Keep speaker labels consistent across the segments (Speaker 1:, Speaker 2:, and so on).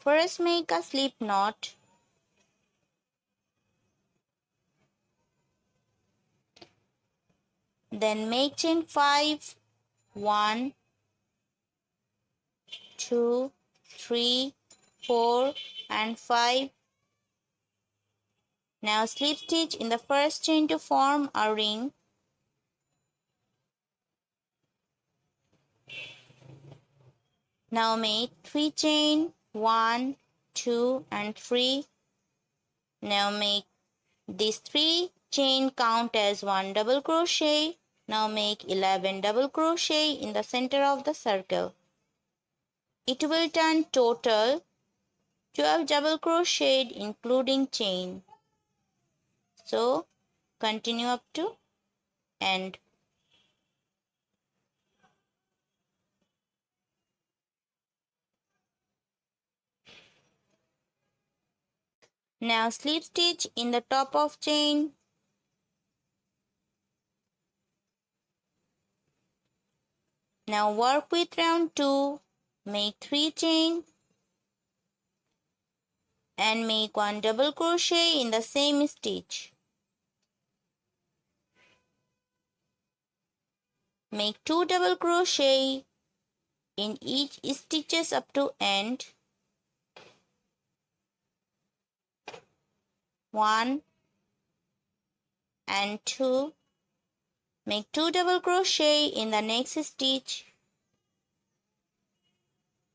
Speaker 1: First make a slip knot. Then make chain 5. 1, 2, 3, 4 and 5. Now slip stitch in the first chain to form a ring. Now make 3 chain, 1, 2 and 3. Now make these 3 chain count as 1 double crochet. Now make 11 double crochet in the center of the circle. It will turn total 12 double crocheted including chain. So continue up to end. Now slip stitch in the top of chain. Now work with round 2, make 3 chain and make 1 double crochet in the same stitch. Make 2 double crochet in each stitches up to end. 1 and 2. Make 2 double crochet in the next stitch.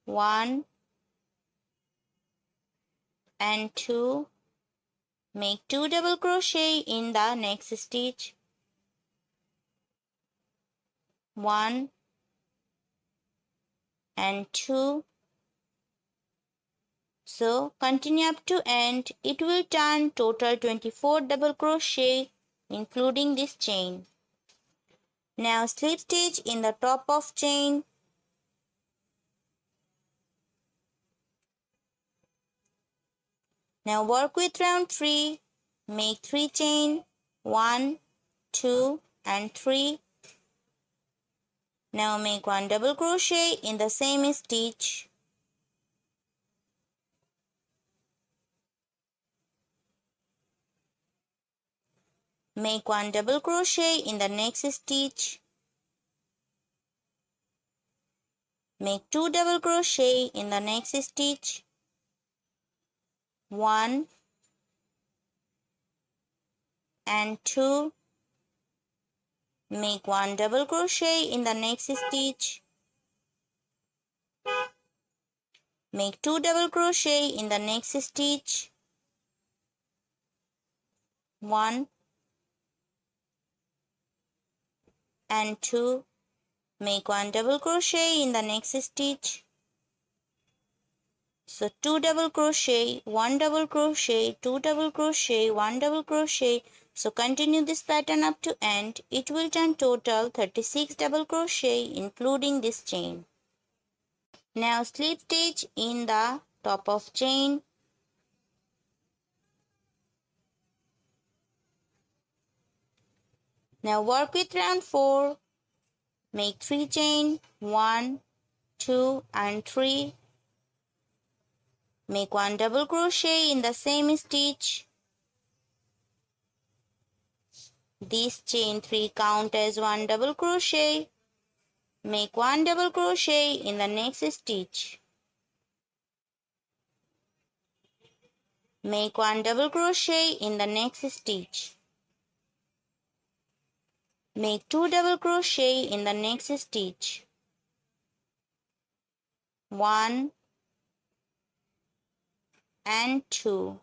Speaker 1: 1 and 2. Make 2 double crochet in the next stitch. 1 and 2. So continue up to end. It will turn total 24 double crochet including this chain. Now slip stitch in the top of chain. Now work with round 3. Make 3 chain, 1, 2 and 3. Now make 1 double crochet in the same stitch. Make 1 double crochet in the next stitch. Make 2 double crochet in the next stitch. 1 and 2. Make 1 double crochet in the next stitch. Make 2 double crochet in the next stitch. 1 and 2. Make 1 double crochet in the next stitch. So 2 double crochet, 1 double crochet, 2 double crochet, 1 double crochet. So continue this pattern up to end. It will turn total 36 double crochet including this chain. Now slip stitch in the top of chain. Now work with round 4. Make 3 chain, 1, 2 and 3. Make 1 double crochet in the same stitch. This chain 3 count as 1 double crochet. Make 1 double crochet in the next stitch. Make 1 double crochet in the next stitch. Make 2 double crochet in the next stitch. 1 and 2.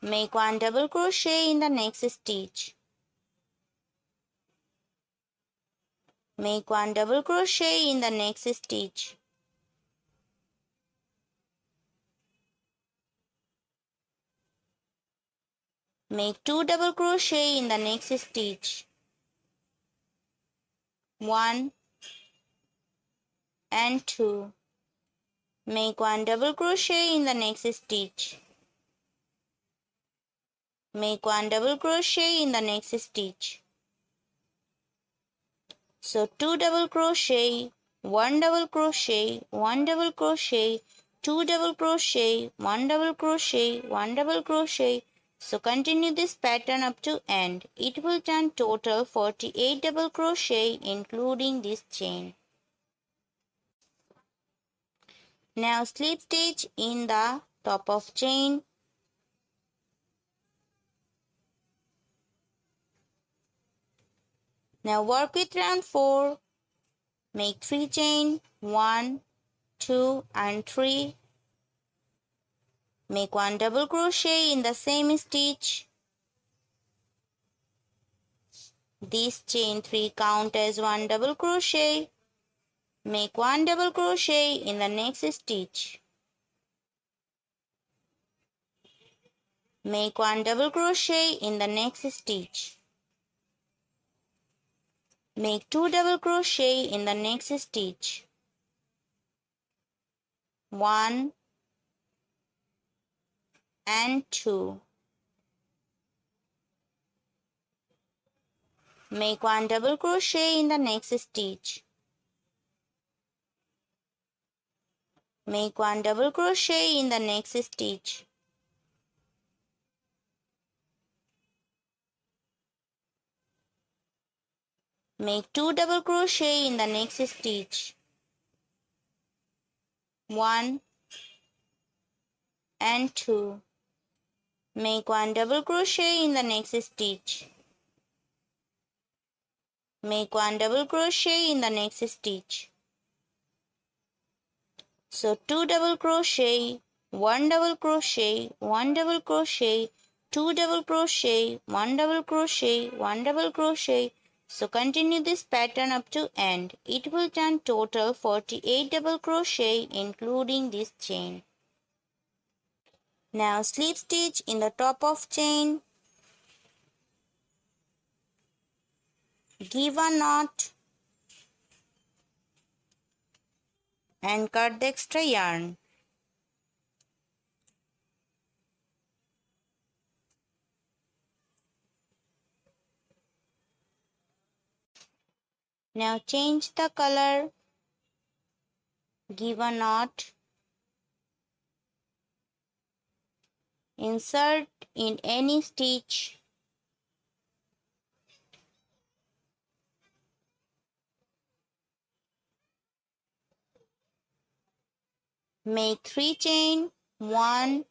Speaker 1: Make 1 double crochet in the next stitch. Make 1 double crochet in the next stitch. Make 2 double crochet in the next stitch. 1 and 2. Make 1 double crochet in the next stitch. Make 1 double crochet in the next stitch. So 2 double crochet, 1 double crochet, 1 double crochet, 2 double crochet, 1 double crochet, 1 double crochet. So continue this pattern up to end. It will turn total 48 double crochet including this chain. Now slip stitch in the top of chain. Now work with round 4. Make 3 chain, 1, 2 and 3. Make 1 double crochet in the same stitch. This chain 3 count as 1 double crochet. Make 1 double crochet in the next stitch. Make 1 double crochet in the next stitch. Make 2 double crochet in the next stitch. 1 and 2. Make 1 double crochet in the next stitch. Make 1 double crochet in the next stitch. Make 2 double crochet in the next stitch. 1 and 2. Make 1 double crochet in the next stitch. Make 1 double crochet in the next stitch. So 2 double crochet, 1 double crochet, 1 double crochet, 2 double crochet, 1 double crochet, 1 double crochet. So continue this pattern up to end. It will turn total 48 double crochet including this chain. Now slip stitch in the top of chain. Give a knot and cut the extra yarn. Now change the color. Give a knot. Insert in any stitch. Make 3 chain, 1,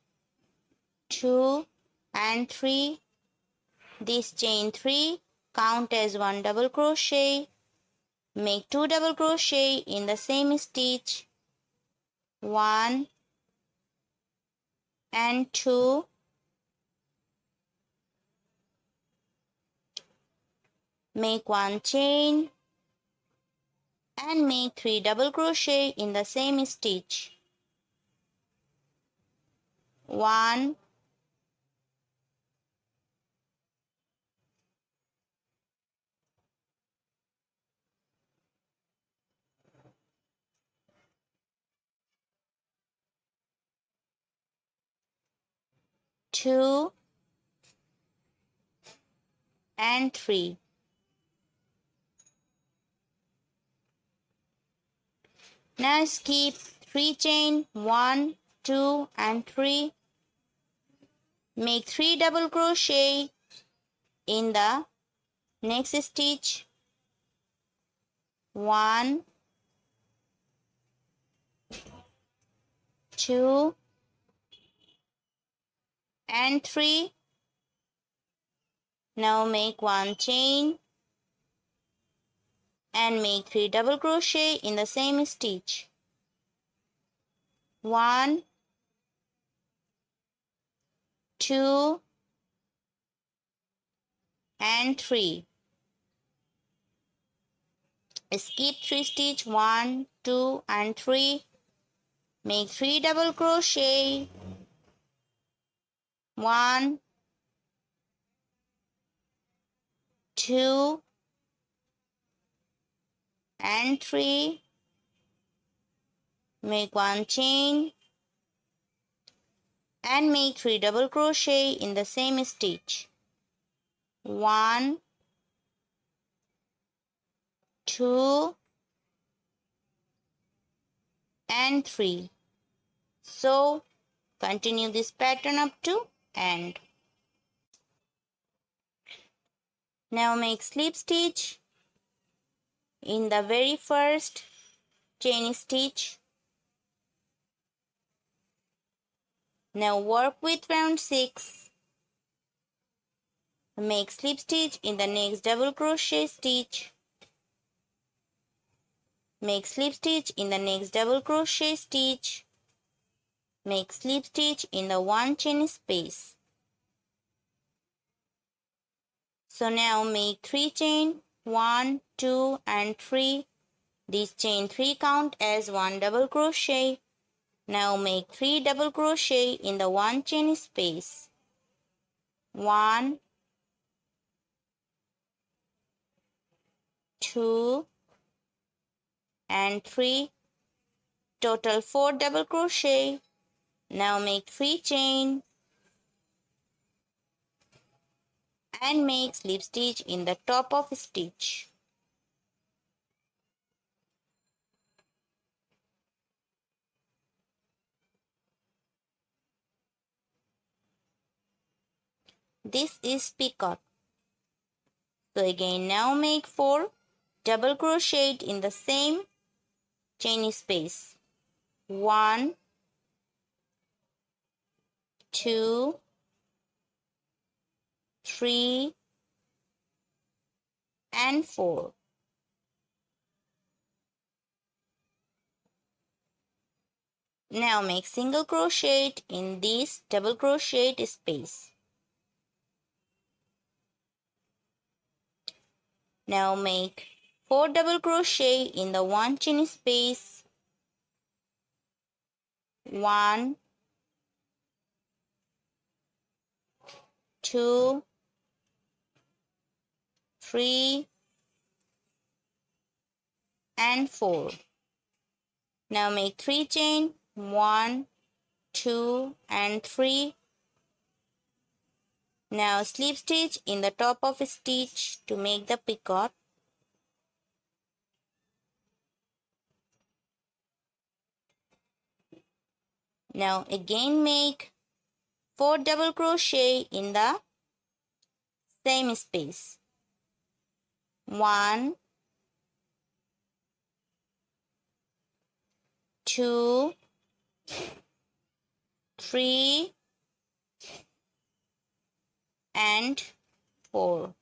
Speaker 1: 2 and 3. This chain 3 count as 1 double crochet. Make 2 double crochet in the same stitch. 1 and 2. Make 1 chain and make 3 double crochet in the same stitch. 1 2 and 3. Now skip 3 chain, 1, 2 and 3. Make 3 double crochet in the next stitch. 1, 2 and 3. Now make 1 chain and make 3 double crochet in the same stitch. 1, 2 and 3. Skip 3 stitch, 1, 2 and 3. Make 3 double crochet. 1, 2 and 3. Make 1 chain and make 3 double crochet in the same stitch. 1, 2 and 3. So continue this pattern up to end. Now make slip stitch in the very first chain stitch. Now work with round 6. Make slip stitch in the next double crochet stitch. Make slip stitch in the next double crochet stitch. Make slip stitch in the one chain space. So now make 3 chain, 1, 2 and 3. This chain 3 count as 1 double crochet. Now make 3 double crochet in the one chain space. 1, 2 and 3. Total 4 double crochet. Now make 3 chain and make slip stitch in the top of stitch. This is peacock. So again now make 4 double crochet in the same chain space. 1, 2, 3 and 4. Now make single crochet in this double crochet space. Now make 4 double crochet in the one chain space. 1, 2, 3 and 4. Now make 3 chain, 1, 2 and 3. Now slip stitch in the top of a stitch to make the peacock. Now again make 4 double crochet in the same space. 1, 2, 3 and 4.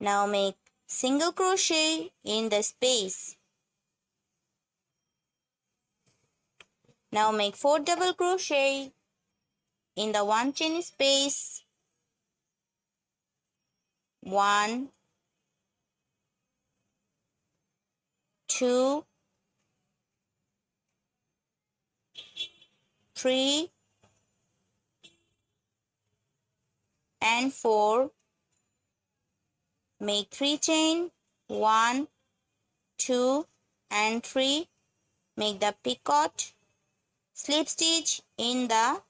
Speaker 1: Now make single crochet in the space. Now make 4 double crochet in the one chain space. 1, 2, 3 and 4. Make 3 chain, 1, 2 and 3. Make the peacock. Slip stitch in the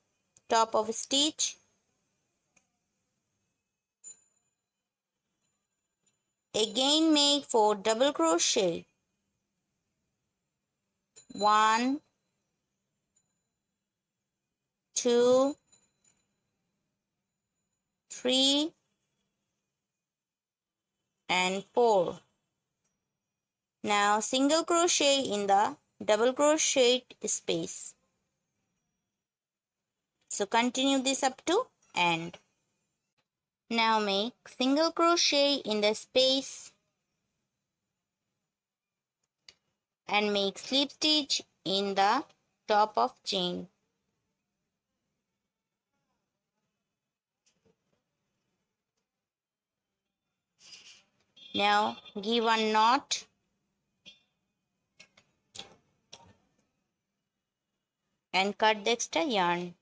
Speaker 1: top of stitch. Again make 4 double crochet. 1, 2, 3 and 4. Now single crochet in the double crochet space. So continue this up to end. Now make single crochet in the space and make slip stitch in the top of chain. Now give one knot and cut the extra yarn.